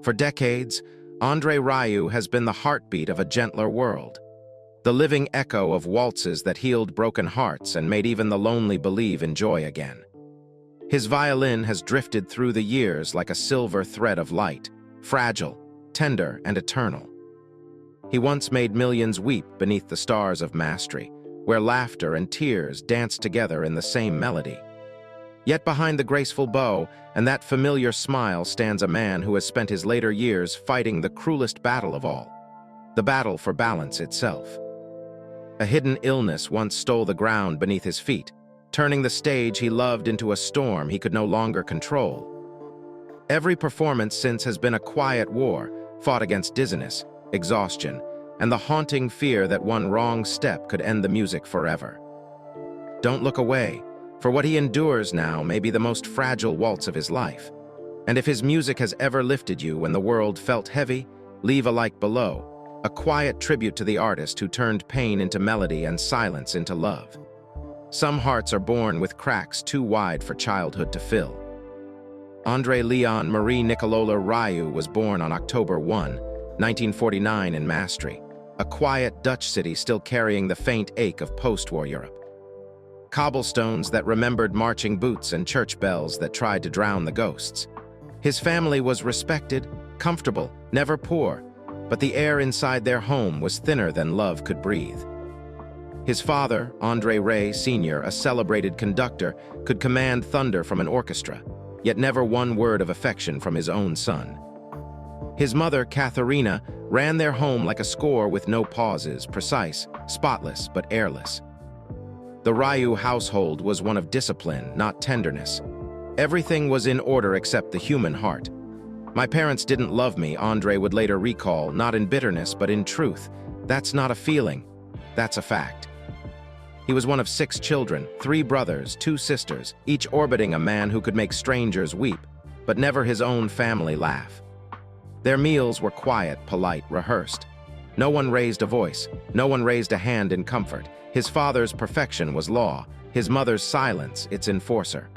For decades, André Rieu has been the heartbeat of a gentler world, the living echo of waltzes that healed broken hearts and made even the lonely believe in joy again. His violin has drifted through the years like a silver thread of light, fragile, tender, and eternal. He once made millions weep beneath the stars of mastery, where laughter and tears danced together in the same melody. Yet behind the graceful bow and that familiar smile stands a man who has spent his later years fighting the cruelest battle of all, the battle for balance itself. A hidden illness once stole the ground beneath his feet, turning the stage he loved into a storm he could no longer control. Every performance since has been a quiet war, fought against dizziness, exhaustion, and the haunting fear that one wrong step could end the music forever. Don't look away, for what he endures now may be the most fragile waltz of his life. And if his music has ever lifted you when the world felt heavy, leave a like below, a quiet tribute to the artist who turned pain into melody and silence into love. Some hearts are born with cracks too wide for childhood to fill. André Leon Marie Nicolola Rieu was born on October 1, 1949 in Maastricht, a quiet Dutch city still carrying the faint ache of post-war Europe. Cobblestones that remembered marching boots and church bells that tried to drown the ghosts. His family was respected, comfortable, never poor, but the air inside their home was thinner than love could breathe. His father, André Rieu Sr., a celebrated conductor, could command thunder from an orchestra, yet never one word of affection from his own son. His mother, Katharina, ran their home like a score with no pauses, precise, spotless, but airless. The Rieu household was one of discipline, not tenderness. Everything was in order except the human heart. My parents didn't love me, André would later recall, not in bitterness, but in truth. That's not a feeling, that's a fact. He was one of 6 children, 3 brothers, 2 sisters, each orbiting a man who could make strangers weep, but never his own family laugh. Their meals were quiet, polite, rehearsed. No one raised a voice, no one raised a hand in comfort. His father's perfection was law, his mother's silence its enforcer.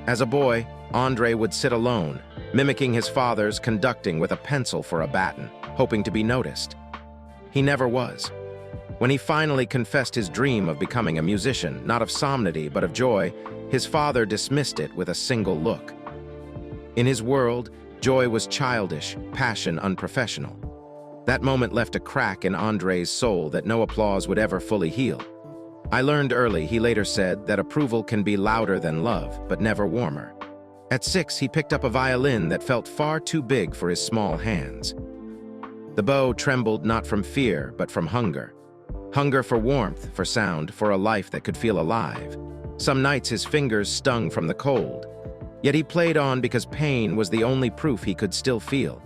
As a boy, André would sit alone, mimicking his father's conducting with a pencil for a baton, hoping to be noticed. He never was. When he finally confessed his dream of becoming a musician, not of solemnity but of joy, his father dismissed it with a single look. In his world, joy was childish, passion unprofessional. That moment left a crack in André's soul that no applause would ever fully heal. I learned early, he later said, that approval can be louder than love, but never warmer. At 6, he picked up a violin that felt far too big for his small hands. The bow trembled not from fear, but from hunger. Hunger for warmth, for sound, for a life that could feel alive. Some nights his fingers stung from the cold. Yet he played on because pain was the only proof he could still feel.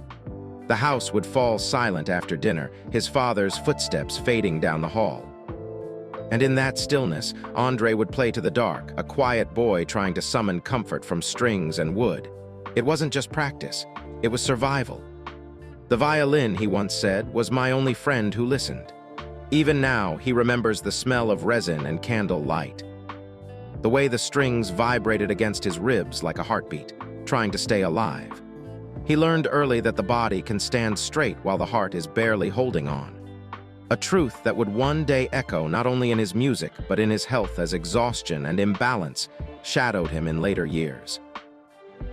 The house would fall silent after dinner, his father's footsteps fading down the hall. And in that stillness, André would play to the dark, a quiet boy trying to summon comfort from strings and wood. It wasn't just practice, it was survival. The violin, he once said, was my only friend who listened. Even now, he remembers the smell of resin and candle light. The way the strings vibrated against his ribs like a heartbeat, trying to stay alive. He learned early that the body can stand straight while the heart is barely holding on. A truth that would one day echo not only in his music, but in his health as exhaustion and imbalance shadowed him in later years.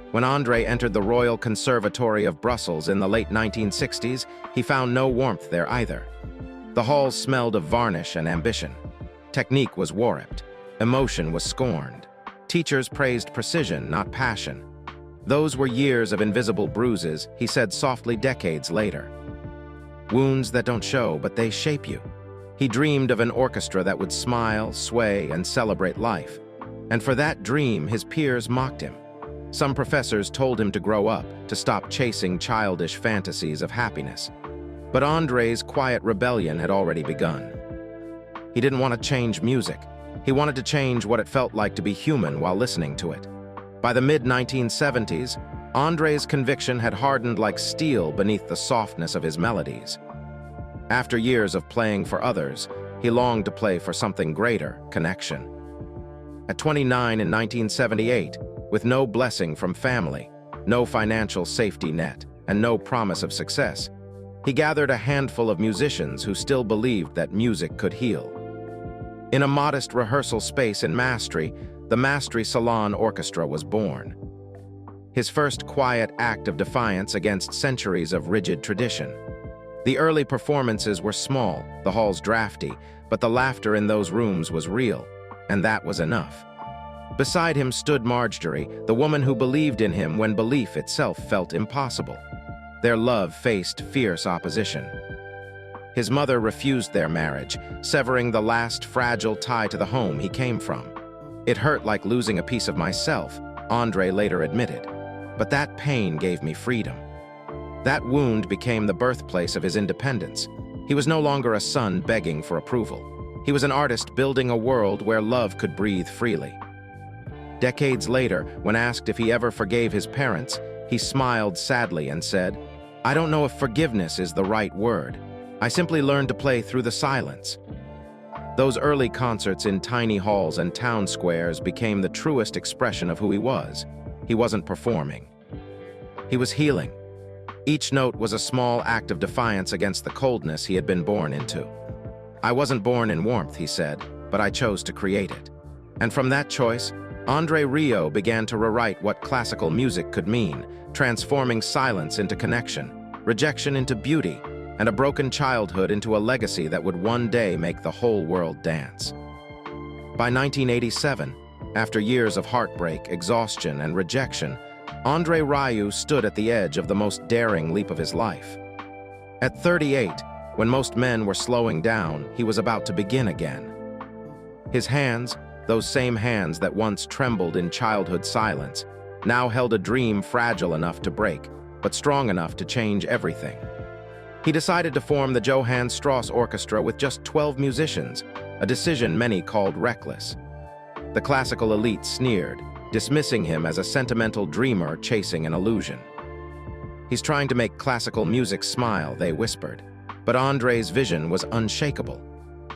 When André entered the Royal Conservatory of Brussels in the late 1960s, he found no warmth there either. The halls smelled of varnish and ambition. Technique was warped. Emotion was scorned. Teachers praised precision, not passion. Those were years of invisible bruises, he said softly decades later. Wounds that don't show, but they shape you. He dreamed of an orchestra that would smile, sway, and celebrate life. And for that dream, his peers mocked him. Some professors told him to grow up, to stop chasing childish fantasies of happiness. But André's quiet rebellion had already begun. He didn't want to change music. He wanted to change what it felt like to be human while listening to it. By the mid-1970s, André's conviction had hardened like steel beneath the softness of his melodies. After years of playing for others, he longed to play for something greater, connection. At 29 in 1978, with no blessing from family, no financial safety net, and no promise of success, he gathered a handful of musicians who still believed that music could heal. In a modest rehearsal space in Maastricht, the Maastricht Salon Orchestra was born. His first quiet act of defiance against centuries of rigid tradition. The early performances were small, the halls drafty, but the laughter in those rooms was real, and that was enough. Beside him stood Marjorie, the woman who believed in him when belief itself felt impossible. Their love faced fierce opposition. His mother refused their marriage, severing the last fragile tie to the home he came from. "It hurt like losing a piece of myself," André later admitted. "But that pain gave me freedom." That wound became the birthplace of his independence. He was no longer a son begging for approval. He was an artist building a world where love could breathe freely. Decades later, when asked if he ever forgave his parents, he smiled sadly and said, "I don't know if forgiveness is the right word. I simply learned to play through the silence." Those early concerts in tiny halls and town squares became the truest expression of who he was. He wasn't performing. He was healing. Each note was a small act of defiance against the coldness he had been born into. "I wasn't born in warmth," he said, "but I chose to create it." And from that choice, André Rieu began to rewrite what classical music could mean, transforming silence into connection, rejection into beauty, and a broken childhood into a legacy that would one day make the whole world dance. By 1987, after years of heartbreak, exhaustion, and rejection, André Rieu stood at the edge of the most daring leap of his life. At 38, when most men were slowing down, he was about to begin again. His hands, those same hands that once trembled in childhood silence, now held a dream fragile enough to break, but strong enough to change everything. He decided to form the Johann Strauss Orchestra with just 12 musicians, a decision many called reckless. The classical elite sneered, dismissing him as a sentimental dreamer chasing an illusion. "He's trying to make classical music smile," they whispered. But André's vision was unshakable.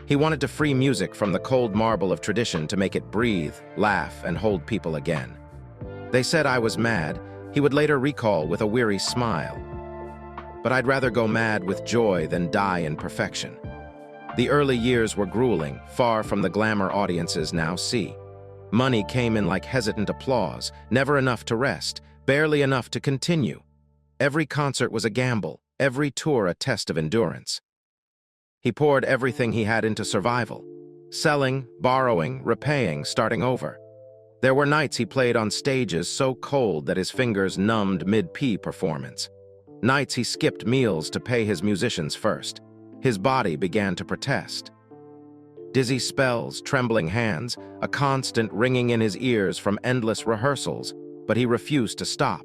He wanted to free music from the cold marble of tradition to make it breathe, laugh, and hold people again. "They said I was mad," he would later recall with a weary smile. "But I'd rather go mad with joy than die in perfection." The early years were grueling, far from the glamour audiences now see. Money came in like hesitant applause, never enough to rest, barely enough to continue. Every concert was a gamble, every tour a test of endurance. He poured everything he had into survival, selling, borrowing, repaying, starting over. There were nights he played on stages so cold that his fingers numbed mid-P performance. Nights he skipped meals to pay his musicians first. His body began to protest. Dizzy spells, trembling hands, a constant ringing in his ears from endless rehearsals, but he refused to stop.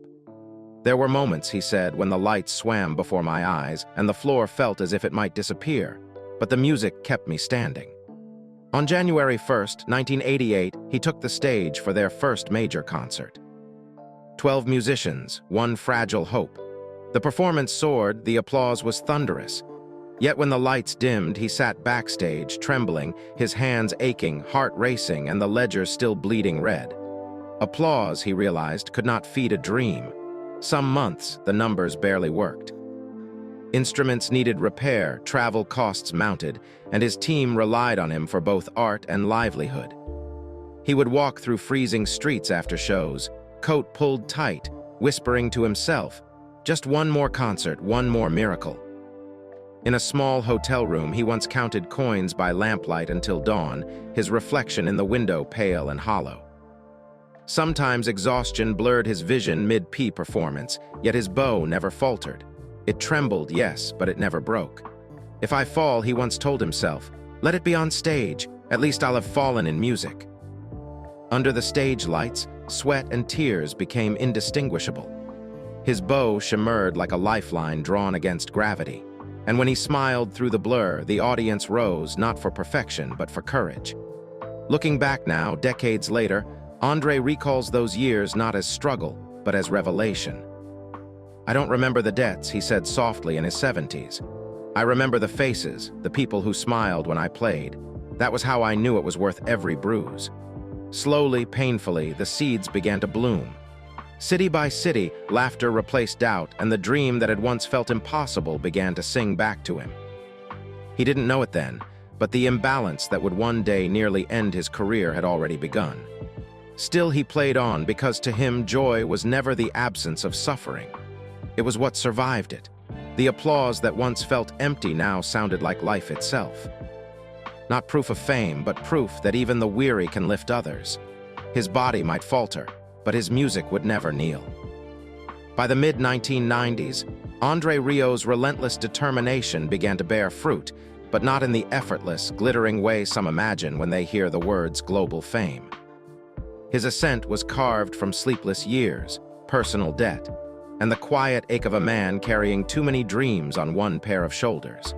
"There were moments," he said, "when the lights swam before my eyes and the floor felt as if it might disappear, but the music kept me standing." On January 1st, 1988, he took the stage for their first major concert. 12 musicians, one fragile hope. The performance soared, the applause was thunderous. Yet when the lights dimmed, he sat backstage, trembling, his hands aching, heart racing, and the ledger still bleeding red. Applause, he realized, could not feed a dream. Some months, the numbers barely worked. Instruments needed repair, travel costs mounted, and his team relied on him for both art and livelihood. He would walk through freezing streets after shows, coat pulled tight, whispering to himself, "Just one more concert, one more miracle." In a small hotel room, he once counted coins by lamplight until dawn, his reflection in the window pale and hollow. Sometimes exhaustion blurred his vision mid-P performance, yet his bow never faltered. It trembled, yes, but it never broke. "If I fall," he once told himself, "let it be on stage. At least I'll have fallen in music." Under the stage lights, sweat and tears became indistinguishable. His bow shimmered like a lifeline drawn against gravity. And when he smiled through the blur, the audience rose, not for perfection, but for courage. Looking back now, decades later, André recalls those years not as struggle, but as revelation. "I don't remember the debts," he said softly in his 70s. "I remember the faces, the people who smiled when I played. That was how I knew it was worth every bruise." Slowly, painfully, the seeds began to bloom. City by city, laughter replaced doubt, and the dream that had once felt impossible began to sing back to him. He didn't know it then, but the imbalance that would one day nearly end his career had already begun. Still, he played on because to him joy was never the absence of suffering. It was what survived it. The applause that once felt empty now sounded like life itself. Not proof of fame, but proof that even the weary can lift others. His body might falter, but his music would never kneel. By the mid-1990s, André Rieu's relentless determination began to bear fruit, but not in the effortless, glittering way some imagine when they hear the words global fame. His ascent was carved from sleepless years, personal debt, and the quiet ache of a man carrying too many dreams on one pair of shoulders.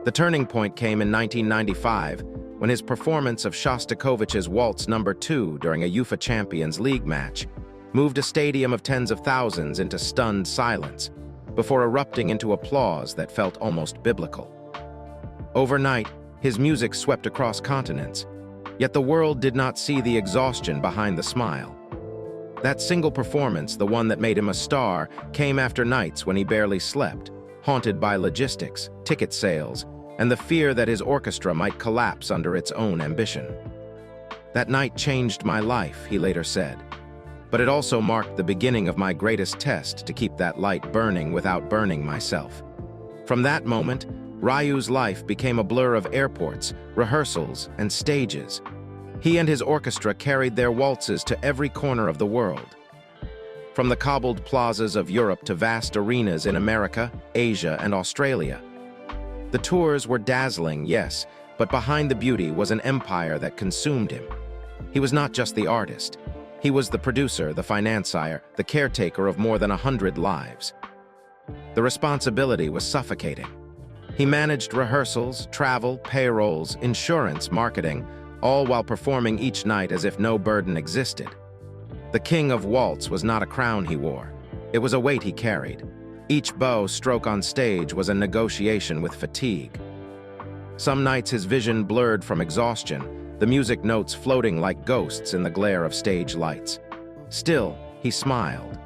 The turning point came in 1995, when his performance of Shostakovich's Waltz No. 2 during a UEFA Champions League match moved a stadium of tens of thousands into stunned silence, before erupting into applause that felt almost biblical. Overnight, his music swept across continents, yet the world did not see the exhaustion behind the smile. That single performance, the one that made him a star, came after nights when he barely slept, haunted by logistics, ticket sales, and the fear that his orchestra might collapse under its own ambition. That night changed my life, he later said, but it also marked the beginning of my greatest test to keep that light burning without burning myself. From that moment, Rieu's life became a blur of airports, rehearsals, and stages. He and his orchestra carried their waltzes to every corner of the world. From the cobbled plazas of Europe to vast arenas in America, Asia, and Australia. The tours were dazzling, yes, but behind the beauty was an empire that consumed him. He was not just the artist. He was the producer, the financier, the caretaker of more than 100 lives. The responsibility was suffocating. He managed rehearsals, travel, payrolls, insurance, marketing, all while performing each night as if no burden existed. The king of waltz was not a crown he wore. It was a weight he carried. Each bow stroke on stage was a negotiation with fatigue. Some nights his vision blurred from exhaustion, the music notes floating like ghosts in the glare of stage lights. Still, he smiled.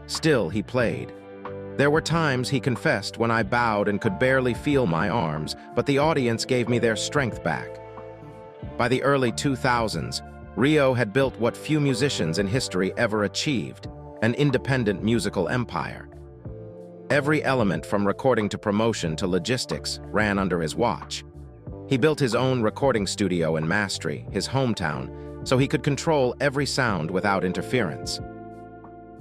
Still, he played. There were times, he confessed, when I bowed and could barely feel my arms, but the audience gave me their strength back. By the early 2000s, Rieu had built what few musicians in history ever achieved, an independent musical empire. Every element from recording to promotion to logistics ran under his watch. He built his own recording studio in Maastricht, his hometown, so he could control every sound without interference.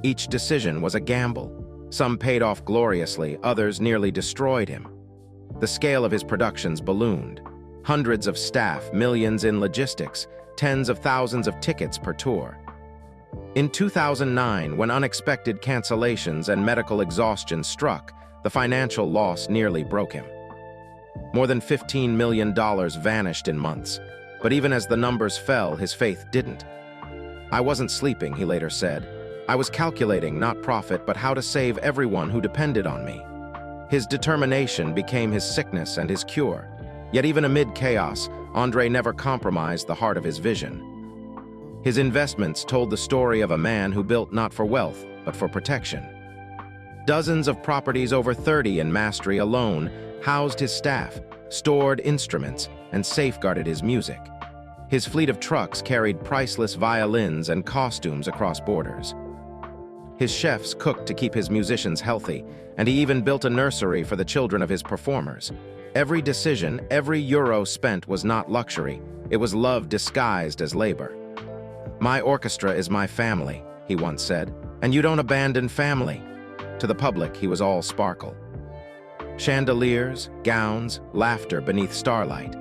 Each decision was a gamble. Some paid off gloriously, others nearly destroyed him. The scale of his productions ballooned. Hundreds of staff, millions in logistics, tens of thousands of tickets per tour. In 2009, when unexpected cancellations and medical exhaustion struck, the financial loss nearly broke him. More than $15 million vanished in months, but even as the numbers fell, his faith didn't. I wasn't sleeping, he later said. I was calculating not profit, but how to save everyone who depended on me. His determination became his sickness and his cure. Yet even amid chaos, André never compromised the heart of his vision. His investments told the story of a man who built not for wealth, but for protection. Dozens of properties, over 30 in Maastricht alone, housed his staff, stored instruments, and safeguarded his music. His fleet of trucks carried priceless violins and costumes across borders. His chefs cooked to keep his musicians healthy, and he even built a nursery for the children of his performers. Every decision, every euro spent was not luxury. It was love disguised as labor. "My orchestra is my family," he once said, "and you don't abandon family." To the public, he was all sparkle. Chandeliers, gowns, laughter beneath starlight.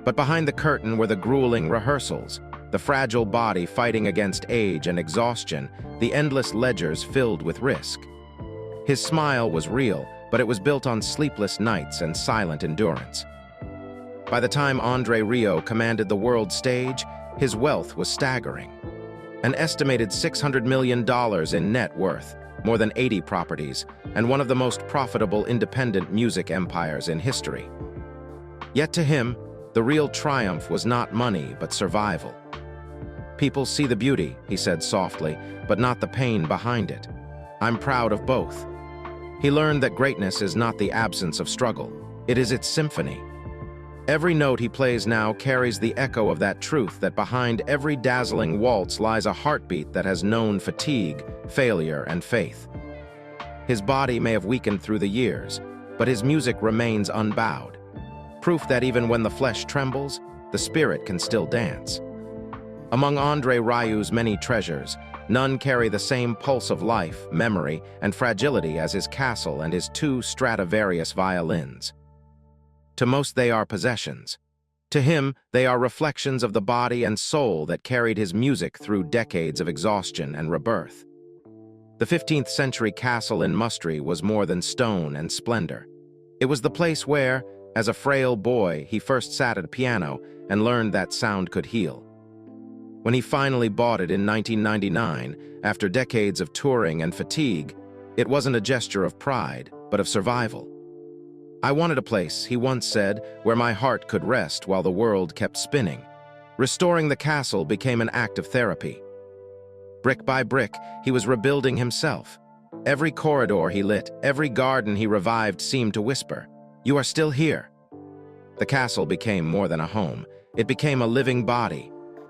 But behind the curtain were the grueling rehearsals, the fragile body fighting against age and exhaustion, the endless ledgers filled with risk. His smile was real, but it was built on sleepless nights and silent endurance. By the time André Rieu commanded the world stage, his wealth was staggering. An estimated $600 million in net worth, more than 80 properties, and one of the most profitable independent music empires in history. Yet to him, the real triumph was not money, but survival. People see the beauty, he said softly, but not the pain behind it. I'm proud of both. He learned that greatness is not the absence of struggle. It is its symphony. Every note he plays now carries the echo of that truth that behind every dazzling waltz lies a heartbeat that has known fatigue, failure, and faith. His body may have weakened through the years, but his music remains unbowed. Proof that even when the flesh trembles, the spirit can still dance. Among André Rieu's many treasures, none carry the same pulse of life, memory, and fragility as his castle and his two Stradivarius violins. To most they are possessions. To him, they are reflections of the body and soul that carried his music through decades of exhaustion and rebirth. The 15th century castle in Mustry was more than stone and splendor. It was the place where, as a frail boy, he first sat at a piano and learned that sound could heal. When he finally bought it in 1999, after decades of touring and fatigue, it wasn't a gesture of pride, but of survival. I wanted a place, he once said, where my heart could rest while the world kept spinning. Restoring the castle became an act of therapy. Brick by brick, he was rebuilding himself. Every corridor he lit, every garden he revived seemed to whisper, "You are still here." The castle became more than a home. It became a living body.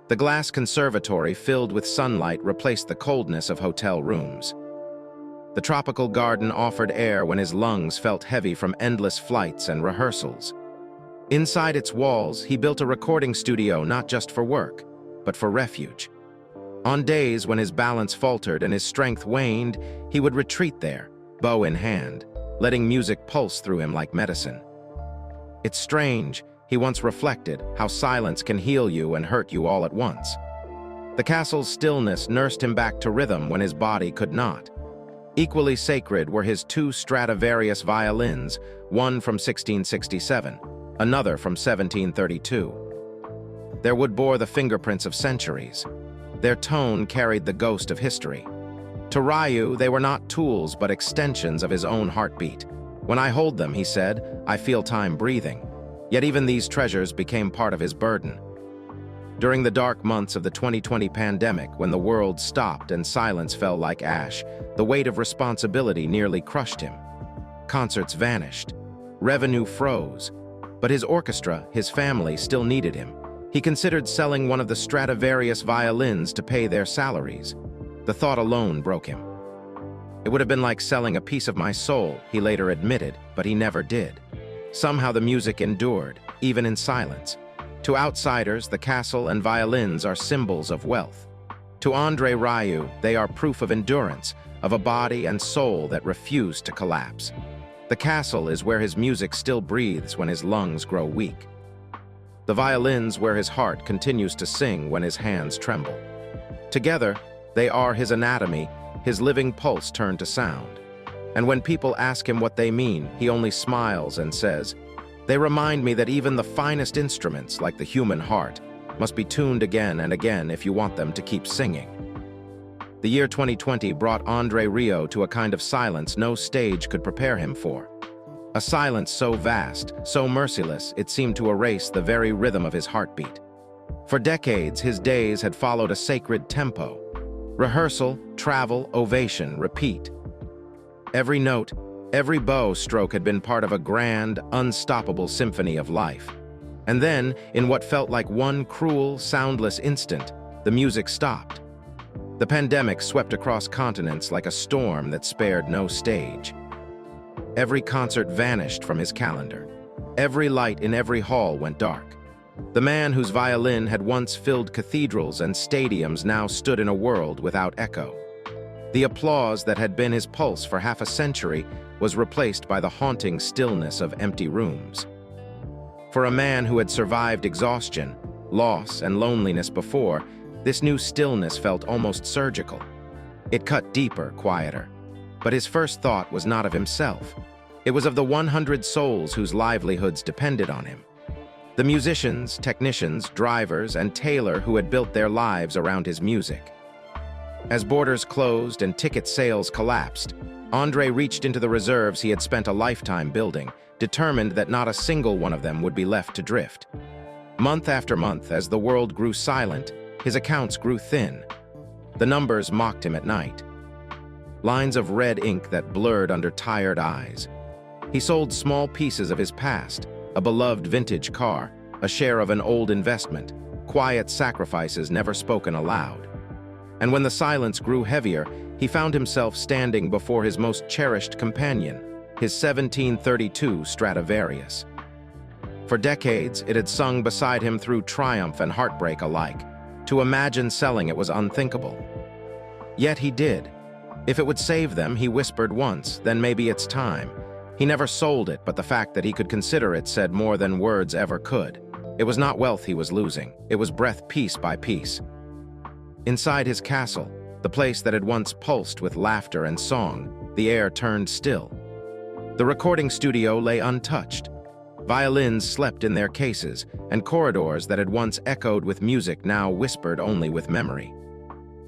The glass conservatory filled with sunlight replaced the coldness of hotel rooms. The tropical garden offered air when his lungs felt heavy from endless flights and rehearsals. Inside its walls, he built a recording studio not just for work, but for refuge. On days when his balance faltered and his strength waned, he would retreat there, bow in hand, letting music pulse through him like medicine. It's strange, he once reflected, how silence can heal you and hurt you all at once. The castle's stillness nursed him back to rhythm when his body could not. Equally sacred were his two Stradivarius violins, one from 1667, another from 1732. Their wood bore the fingerprints of centuries. Their tone carried the ghost of history. To Rieu, they were not tools but extensions of his own heartbeat. When I hold them, he said, I feel time breathing. Yet even these treasures became part of his burden. During the dark months of the 2020 pandemic, when the world stopped and silence fell like ash, the weight of responsibility nearly crushed him. Concerts vanished. Revenue froze. But his orchestra, his family, still needed him. He considered selling one of the Stradivarius violins to pay their salaries. The thought alone broke him. It would have been like selling a piece of my soul, he later admitted, but he never did. Somehow the music endured, even in silence. To outsiders, the castle and violins are symbols of wealth. To André Rieu, they are proof of endurance, of a body and soul that refuse to collapse. The castle is where his music still breathes when his lungs grow weak. The violins where his heart continues to sing when his hands tremble. Together, they are his anatomy, his living pulse turned to sound. And when people ask him what they mean, he only smiles and says, "They remind me that even the finest instruments, like the human heart, must be tuned again and again if you want them to keep singing." The year 2020 brought André Rieu to a kind of silence no stage could prepare him for. A silence so vast, so merciless, it seemed to erase the very rhythm of his heartbeat. For decades, his days had followed a sacred tempo. Rehearsal, travel, ovation, repeat. Every note, every bow stroke had been part of a grand, unstoppable symphony of life. And then, in what felt like one cruel, soundless instant, the music stopped. The pandemic swept across continents like a storm that spared no stage. Every concert vanished from his calendar. Every light in every hall went dark. The man whose violin had once filled cathedrals and stadiums now stood in a world without echo. The applause that had been his pulse for half a century was replaced by the haunting stillness of empty rooms. For a man who had survived exhaustion, loss, and loneliness before, this new stillness felt almost surgical. It cut deeper, quieter. But his first thought was not of himself. It was of the 100 souls whose livelihoods depended on him. The musicians, technicians, drivers, and tailor who had built their lives around his music. As borders closed and ticket sales collapsed, André reached into the reserves he had spent a lifetime building, determined that not a single one of them would be left to drift. Month after month, as the world grew silent, His accounts grew thin. The numbers mocked him at night. Lines of red ink that blurred under tired eyes. He sold small pieces of his past, a beloved vintage car, a share of an old investment, quiet sacrifices never spoken aloud. And when the silence grew heavier, he found himself standing before his most cherished companion, his 1732 Stradivarius. For decades, it had sung beside him through triumph and heartbreak alike. To imagine selling it was unthinkable. Yet he did. If it would save them, he whispered once, then maybe it's time. He never sold it, but the fact that he could consider it said more than words ever could. It was not wealth he was losing. It was breath piece by piece. Inside his castle, the place that had once pulsed with laughter and song, the air turned still. The recording studio lay untouched. Violins slept in their cases, and corridors that had once echoed with music now whispered only with memory.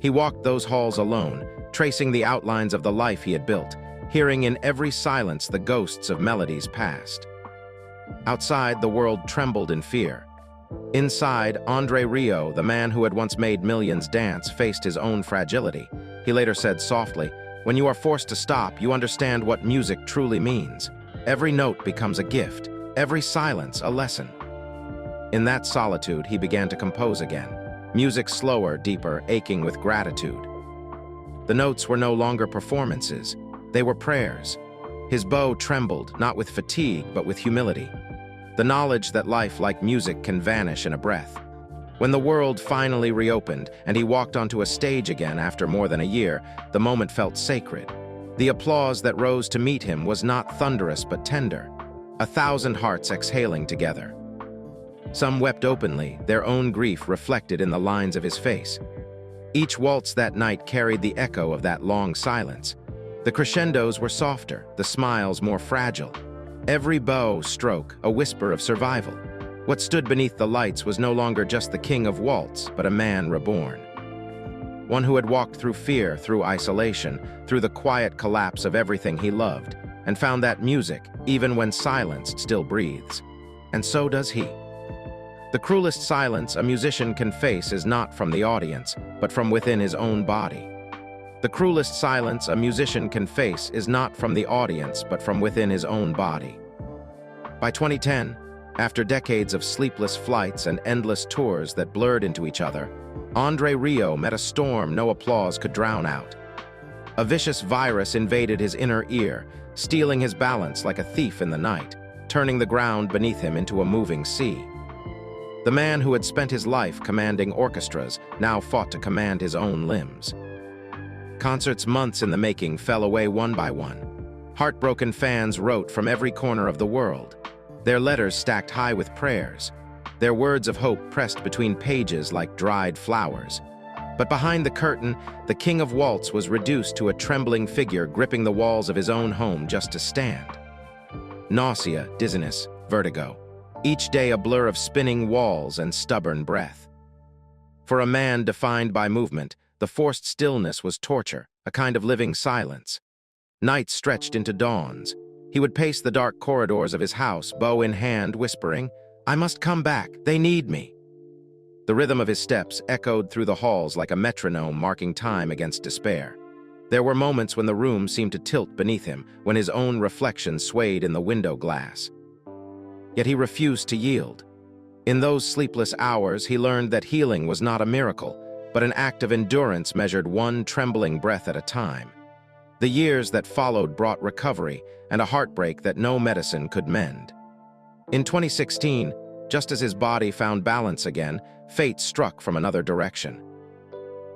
He walked those halls alone, tracing the outlines of the life he had built, hearing in every silence the ghosts of melodies past. Outside, the world trembled in fear. Inside, André Rieu, the man who had once made millions dance, faced his own fragility. He later said softly, "When you are forced to stop, you understand what music truly means. Every note becomes a gift, every silence a lesson." In that solitude, he began to compose again. Music slower, deeper, aching with gratitude. The notes were no longer performances. They were prayers. His bow trembled, not with fatigue, but with humility. The knowledge that life, like music, can vanish in a breath. When the world finally reopened and he walked onto a stage again after more than a year, the moment felt sacred. The applause that rose to meet him was not thunderous but tender. 1,000 hearts exhaling together. Some wept openly, their own grief reflected in the lines of his face. Each waltz that night carried the echo of that long silence. The crescendos were softer, the smiles more fragile. Every bow stroke, a whisper of survival. What stood beneath the lights was no longer just the king of waltz, but a man reborn. One who had walked through fear, through isolation, through the quiet collapse of everything he loved, and found that music, even when silenced, still breathes. And so does he. The cruelest silence a musician can face is not from the audience, but from within his own body. The cruelest silence a musician can face is not from the audience, but from within his own body. By 2010, after decades of sleepless flights and endless tours that blurred into each other, André Rieu met a storm no applause could drown out. A vicious virus invaded his inner ear, stealing his balance like a thief in the night, turning the ground beneath him into a moving sea. The man who had spent his life commanding orchestras now fought to command his own limbs. Concerts months in the making fell away one by one. Heartbroken fans wrote from every corner of the world, their letters stacked high with prayers, their words of hope pressed between pages like dried flowers. But behind the curtain, the king of waltz was reduced to a trembling figure gripping the walls of his own home just to stand. Nausea, dizziness, vertigo. Each day a blur of spinning walls and stubborn breath. For a man defined by movement, the forced stillness was torture, a kind of living silence. Nights stretched into dawns. He would pace the dark corridors of his house, bow in hand, whispering, "I must come back, they need me." The rhythm of his steps echoed through the halls like a metronome marking time against despair. There were moments when the room seemed to tilt beneath him, when his own reflection swayed in the window glass. Yet he refused to yield. In those sleepless hours, he learned that healing was not a miracle, but an act of endurance measured one trembling breath at a time. The years that followed brought recovery and a heartbreak that no medicine could mend. In 2016, just as his body found balance again, fate struck from another direction.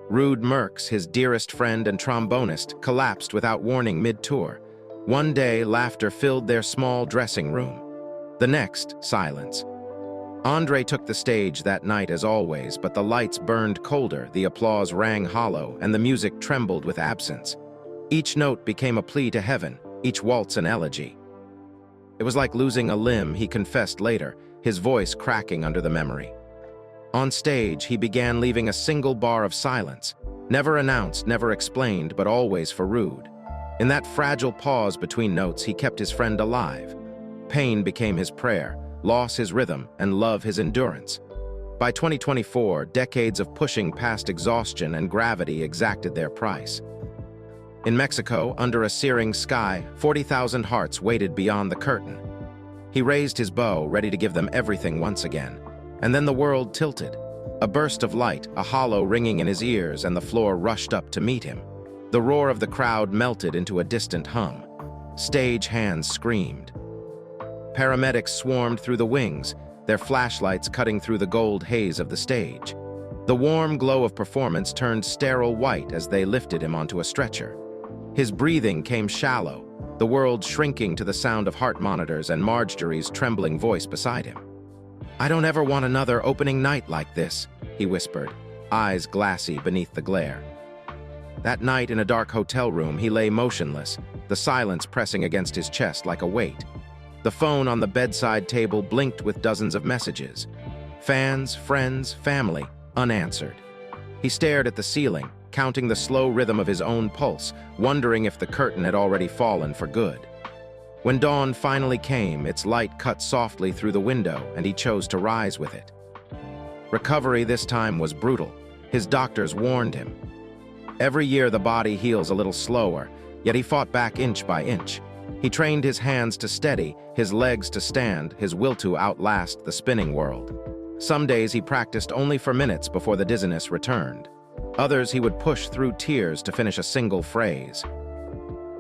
Ruud Merckx, his dearest friend and trombonist, collapsed without warning mid-tour. One day, laughter filled their small dressing room. The next, silence. André took the stage that night as always, but the lights burned colder, the applause rang hollow, and the music trembled with absence. Each note became a plea to heaven, each waltz an elegy. It was like losing a limb, he confessed later, his voice cracking under the memory. On stage, he began leaving a single bar of silence, never announced, never explained, but always for Ruud. In that fragile pause between notes, he kept his friend alive. Pain became his prayer, loss his rhythm, and love his endurance. By 2024, decades of pushing past exhaustion and gravity exacted their price. In Mexico, under a searing sky, 40,000 hearts waited beyond the curtain. He raised his bow, ready to give them everything once again. And then the world tilted. A burst of light, a hollow ringing in his ears, and the floor rushed up to meet him. The roar of the crowd melted into a distant hum. Stage hands screamed. Paramedics swarmed through the wings, their flashlights cutting through the gold haze of the stage. The warm glow of performance turned sterile white as they lifted him onto a stretcher. His breathing came shallow, the world shrinking to the sound of heart monitors and Marjorie's trembling voice beside him. "I don't ever want another opening night like this," he whispered, eyes glassy beneath the glare. That night in a dark hotel room, he lay motionless, the silence pressing against his chest like a weight. The phone on the bedside table blinked with dozens of messages. Fans, friends, family, unanswered. He stared at the ceiling, counting the slow rhythm of his own pulse, wondering if the curtain had already fallen for good. When dawn finally came, its light cut softly through the window, and he chose to rise with it. Recovery this time was brutal. His doctors warned him. Every year the body heals a little slower, yet he fought back inch by inch. He trained his hands to steady, his legs to stand, his will to outlast the spinning world. Some days he practiced only for minutes before the dizziness returned. Others he would push through tears to finish a single phrase.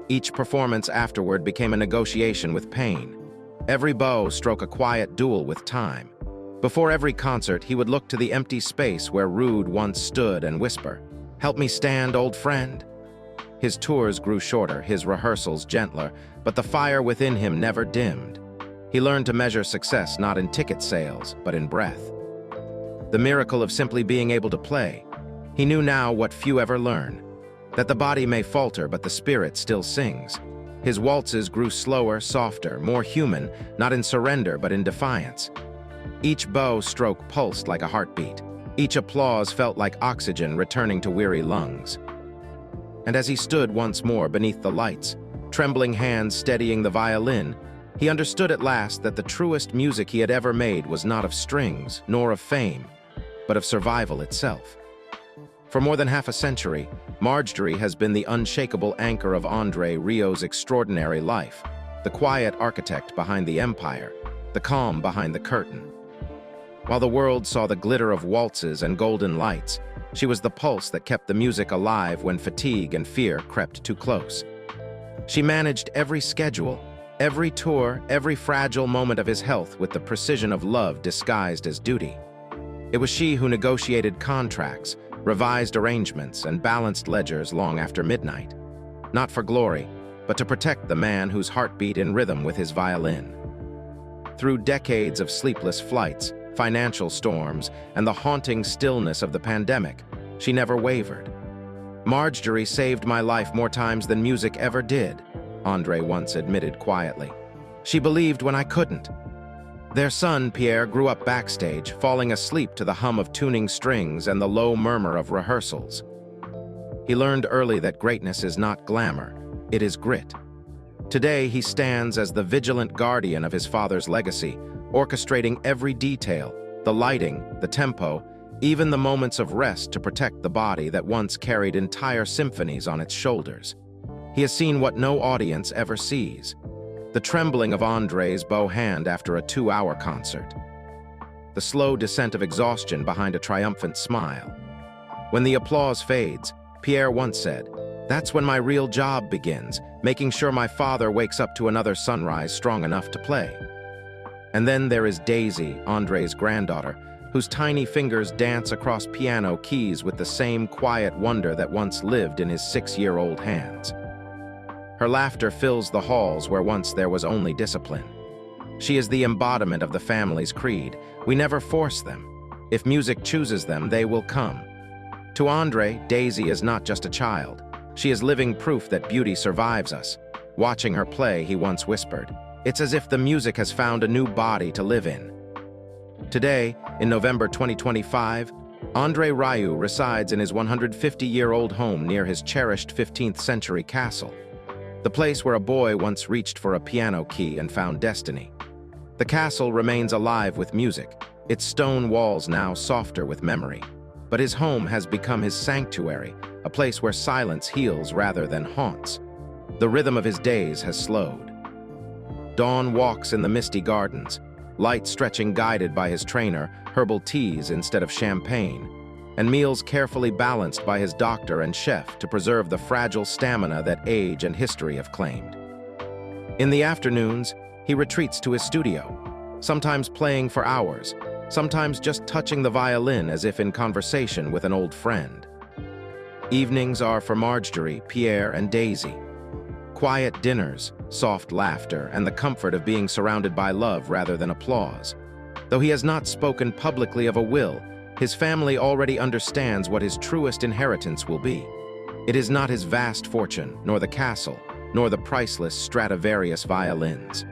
Each performance afterward became a negotiation with pain. Every bow struck a quiet duel with time. Before every concert, he would look to the empty space where Rude once stood and whisper, "Help me stand, old friend." His tours grew shorter, his rehearsals gentler, but the fire within him never dimmed. He learned to measure success not in ticket sales, but in breath. The miracle of simply being able to play. He knew now what few ever learn, that the body may falter, but the spirit still sings. His waltzes grew slower, softer, more human, not in surrender, but in defiance. Each bow stroke pulsed like a heartbeat. Each applause felt like oxygen returning to weary lungs. And as he stood once more beneath the lights, trembling hands steadying the violin, he understood at last that the truest music he had ever made was not of strings, nor of fame, but of survival itself. For more than half a century, Marjorie has been the unshakable anchor of André Rieu's extraordinary life, the quiet architect behind the empire, the calm behind the curtain. While the world saw the glitter of waltzes and golden lights, she was the pulse that kept the music alive when fatigue and fear crept too close. She managed every schedule, every tour, every fragile moment of his health with the precision of love disguised as duty. It was she who negotiated contracts, revised arrangements, and balanced ledgers long after midnight. Not for glory, but to protect the man whose heart beat in rhythm with his violin. Through decades of sleepless flights, financial storms, and the haunting stillness of the pandemic, she never wavered. "Marjorie saved my life more times than music ever did," André once admitted quietly. "She believed when I couldn't." Their son, Pierre, grew up backstage, falling asleep to the hum of tuning strings and the low murmur of rehearsals. He learned early that greatness is not glamour, it is grit. Today, he stands as the vigilant guardian of his father's legacy, orchestrating every detail, the lighting, the tempo, even the moments of rest to protect the body that once carried entire symphonies on its shoulders. He has seen what no audience ever sees. The trembling of André's bow hand after a 2-hour concert. The slow descent of exhaustion behind a triumphant smile. When the applause fades, Pierre once said, "That's when my real job begins, making sure my father wakes up to another sunrise strong enough to play." And then there is Daisy, André's granddaughter, whose tiny fingers dance across piano keys with the same quiet wonder that once lived in his 6-year-old hands. Her laughter fills the halls where once there was only discipline. She is the embodiment of the family's creed. We never force them. If music chooses them, they will come. To André, Daisy is not just a child. She is living proof that beauty survives us. Watching her play, he once whispered, "It's as if the music has found a new body to live in." Today, in November 2025, André Rieu resides in his 150-year-old home near his cherished 15th century castle. The place where a boy once reached for a piano key and found destiny. The castle remains alive with music, its stone walls now softer with memory. But his home has become his sanctuary, a place where silence heals rather than haunts. The rhythm of his days has slowed. Dawn walks in the misty gardens, light stretching guided by his trainer, herbal teas instead of champagne, and meals carefully balanced by his doctor and chef to preserve the fragile stamina that age and history have claimed. In the afternoons, he retreats to his studio, sometimes playing for hours, sometimes just touching the violin as if in conversation with an old friend. Evenings are for Marjorie, Pierre, and Daisy. Quiet dinners, soft laughter, and the comfort of being surrounded by love rather than applause. Though he has not spoken publicly of a will, his family already understands what his truest inheritance will be. It is not his vast fortune, nor the castle, nor the priceless Stradivarius violins.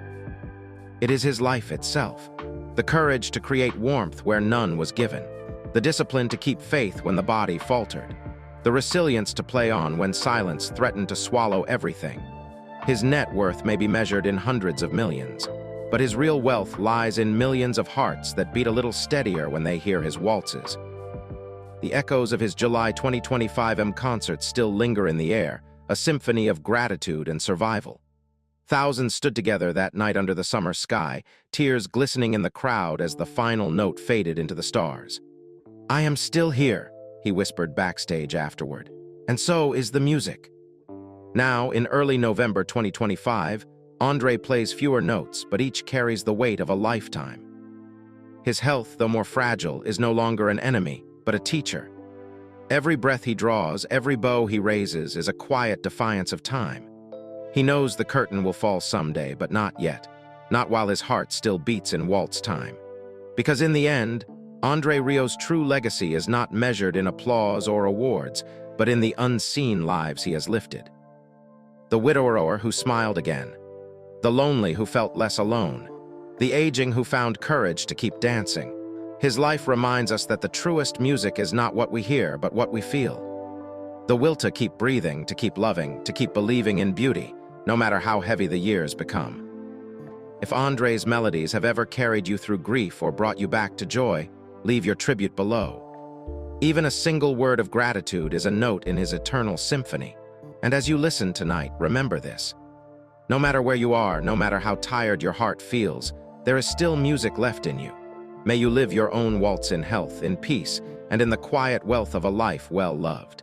It is his life itself, the courage to create warmth where none was given, the discipline to keep faith when the body faltered, the resilience to play on when silence threatened to swallow everything. His net worth may be measured in hundreds of millions, but his real wealth lies in millions of hearts that beat a little steadier when they hear his waltzes. The echoes of his July 2025 concert still linger in the air, a symphony of gratitude and survival. Thousands stood together that night under the summer sky, tears glistening in the crowd as the final note faded into the stars. "I am still here," he whispered backstage afterward, "and so is the music." Now, in early November 2025, André plays fewer notes, but each carries the weight of a lifetime. His health, though more fragile, is no longer an enemy, but a teacher. Every breath he draws, every bow he raises is a quiet defiance of time. He knows the curtain will fall someday, but not yet, not while his heart still beats in waltz time. Because in the end, André Rieu's true legacy is not measured in applause or awards, but in the unseen lives he has lifted. The widower who smiled again, the lonely who felt less alone, the aging who found courage to keep dancing. His life reminds us that the truest music is not what we hear, but what we feel. The will to keep breathing, to keep loving, to keep believing in beauty, no matter how heavy the years become. If André's melodies have ever carried you through grief or brought you back to joy, leave your tribute below. Even a single word of gratitude is a note in his eternal symphony. And as you listen tonight, remember this. No matter where you are, no matter how tired your heart feels, there is still music left in you. May you live your own waltz in health, in peace, and in the quiet wealth of a life well loved.